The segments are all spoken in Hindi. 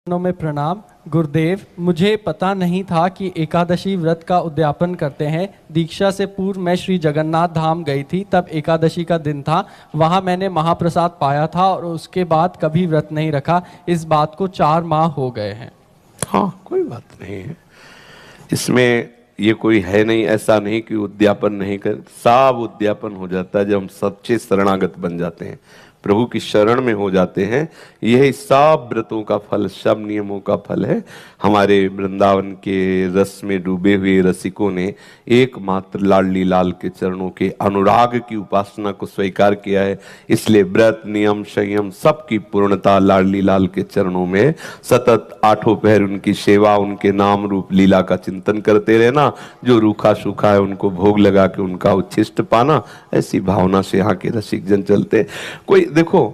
में प्रणाम। गुरुदेव, मुझे पता नहीं था कि एकादशी व्रत का उद्यापन करते हैं। दीक्षा से पूर्व मैं श्री जगन्नाथ धाम गई थी, तब एकादशी का दिन था। वहाँ मैंने महाप्रसाद पाया था और उसके बाद कभी व्रत नहीं रखा। इस बात को 4 माह हो गए हैं। हाँ, कोई बात नहीं है इसमें। ये कोई है नहीं, ऐसा नहीं कि उद्यापन नहीं कर, सब उद्यापन हो जाता है जब हम सच्चे शरणागत बन जाते हैं, प्रभु की शरण में हो जाते हैं। यही सब व्रतों का फल, सब नियमों का फल है। हमारे वृंदावन के रस में डूबे हुए रसिकों ने एकमात्र लाडली लाल के चरणों के अनुराग की उपासना को स्वीकार किया है। इसलिए व्रत, नियम, संयम सबकी पूर्णता लाडली लाल के चरणों में। सतत 8 पहर उनकी सेवा, उनके नाम रूप लीला का चिंतन करते रहना, जो रूखा सूखा है उनको भोग लगा के उनका उच्छिष्ट पाना, ऐसी भावना से यहाँ के रसिक जन चलते। कोई देखो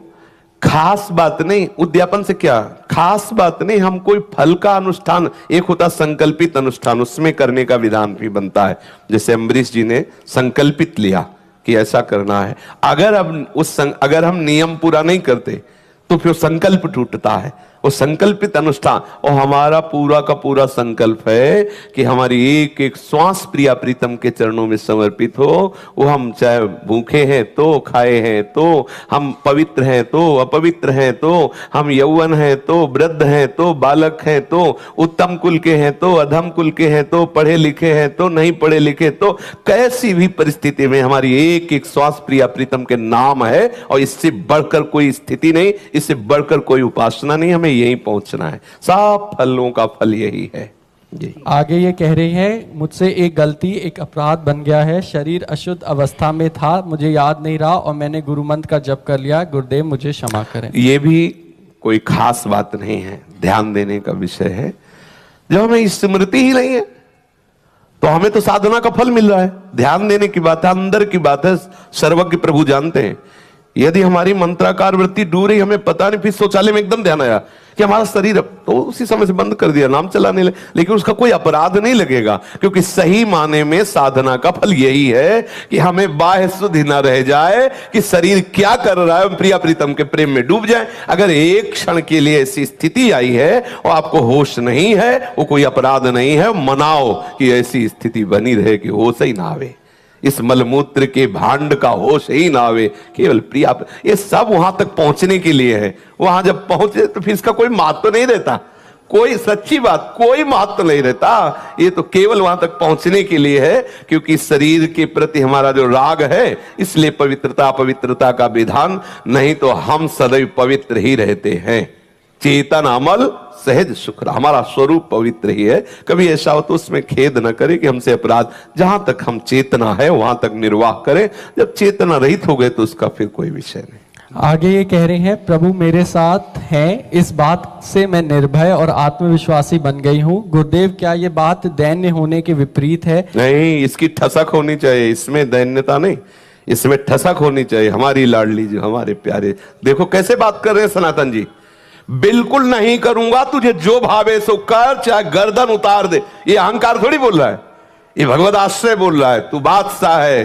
खास बात नहीं, उद्यापन से क्या खास बात नहीं। हम कोई फल का अनुष्ठान, एक होता संकल्पित अनुष्ठान, उसमें करने का विधान भी बनता है। जैसे अम्बरीश जी ने संकल्पित लिया कि ऐसा करना है। अगर हम नियम पूरा नहीं करते तो फिर संकल्प टूटता है। वो संकल्पित अनुष्ठान, और हमारा पूरा का पूरा संकल्प है कि हमारी एक एक श्वास प्रिया प्रीतम के चरणों में समर्पित हो। वो हम चाहे भूखे हैं तो, खाए हैं तो, हम पवित्र हैं तो, अपवित्र हैं तो, हम यौवन हैं तो, वृद्ध हैं तो, बालक हैं तो, उत्तम कुल के हैं तो, अधम कुल के हैं तो, पढ़े लिखे हैं तो, नहीं पढ़े लिखे तो, कैसी भी परिस्थिति में हमारी एक एक श्वास प्रिया प्रीतम के नाम है। और इससे बढ़कर कोई स्थिति नहीं, इससे बढ़कर कोई उपासना नहीं, हमें यही पहुंचना है। सब फलों का फल यही है। आगे ये कह रही है, मुझसे एक गलती, एक अपराध बन गया है। शरीर अशुद्ध अवस्था में था, मुझे याद नहीं रहा और मैंने गुरु मंत्र का जप कर लिया। गुरुदेव मुझे क्षमा करें। ये भी कोई खास बात नहीं है, ध्यान देने का विषय है। जब हमें स्मृति ही नहीं है तो हमें तो साधना का फल मिल रहा है। ध्यान देने की बात है, अंदर की बात है, सर्वज्ञ प्रभु जानते हैं। यदि हमारी मंत्राकार वृत्ति डूब रही, हमें पता नहीं, फिर शौचालय में एकदम ध्यान आया कि हमारा शरीर, तो उसी समय से बंद कर दिया, नाम चलाने लगे। लेकिन उसका कोई अपराध नहीं लगेगा, क्योंकि सही माने में साधना का फल यही है कि हमें बाह्य शुद्धि न रह जाए कि शरीर क्या कर रहा है, प्रिया प्रीतम के प्रेम में डूब जाए। अगर एक क्षण के लिए ऐसी स्थिति आई है और आपको होश नहीं है, वो कोई अपराध नहीं है। मनाओ कि ऐसी स्थिति बनी रहे कि होश ही ना आवे, इस मलमूत्र के भांड का होश ही ना आवे, केवल प्रिया। ये सब वहां तक पहुंचने के लिए है। वहां जब पहुंचे तो फिर इसका कोई महत्व नहीं रहता, कोई सच्ची बात, कोई महत्व नहीं रहता। ये तो केवल वहां तक पहुंचने के लिए है, क्योंकि शरीर के प्रति हमारा जो राग है, इसलिए पवित्रता पवित्रता का विधान। नहीं तो हम सदैव पवित्र ही रहते हैं। चेतन अमल सहज सुख, हमारा स्वरूप पवित्र ही है। कभी ऐसा हो तो उसमें खेद न करें कि हमसे अपराध। जहां तक हम चेतना है वहां तक निर्वाह करें। जब चेतना रहित हो गए तो उसका फिर कोई विषय नहीं। आगे ये कह रहे हैं, प्रभु मेरे साथ हैं, इस बात से मैं निर्भय और आत्मविश्वासी बन गई हूँ। गुरुदेव, क्या ये बात दैन्य होने के विपरीत है? नहीं, इसकी ठसक होनी चाहिए, इसमें दैन्यता नहीं, इसमें ठसक होनी चाहिए। हमारी लाडली जो, हमारे प्यारे, देखो कैसे बात कर रहे हैं सनातन जी। बिल्कुल नहीं करूंगा, तुझे जो भावे सो कर, चाहे गर्दन उतार दे। ये अहंकार थोड़ी बोल रहा है, ये भगवत आश्रय बोल रहा है। तू बादशाह है,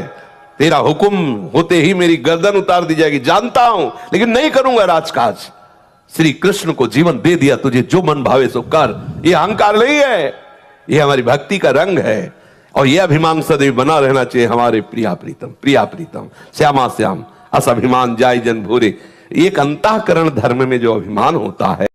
तेरा हुक्म होते ही मेरी गर्दन उतार दी जाएगी, जानता हूं, लेकिन नहीं करूंगा राजकाज। श्री कृष्ण को जीवन दे दिया, तुझे जो मन भावे सो कर। ये अहंकार नहीं है, ये हमारी भक्ति का रंग है। और यह अभिमान सदैव बना रहना चाहिए। हमारे प्रिया प्रीतम श्यामा श्याम, अस अभिमान जाय जन भूरे। एक अंतःकरण धर्म में जो अभिमान होता है,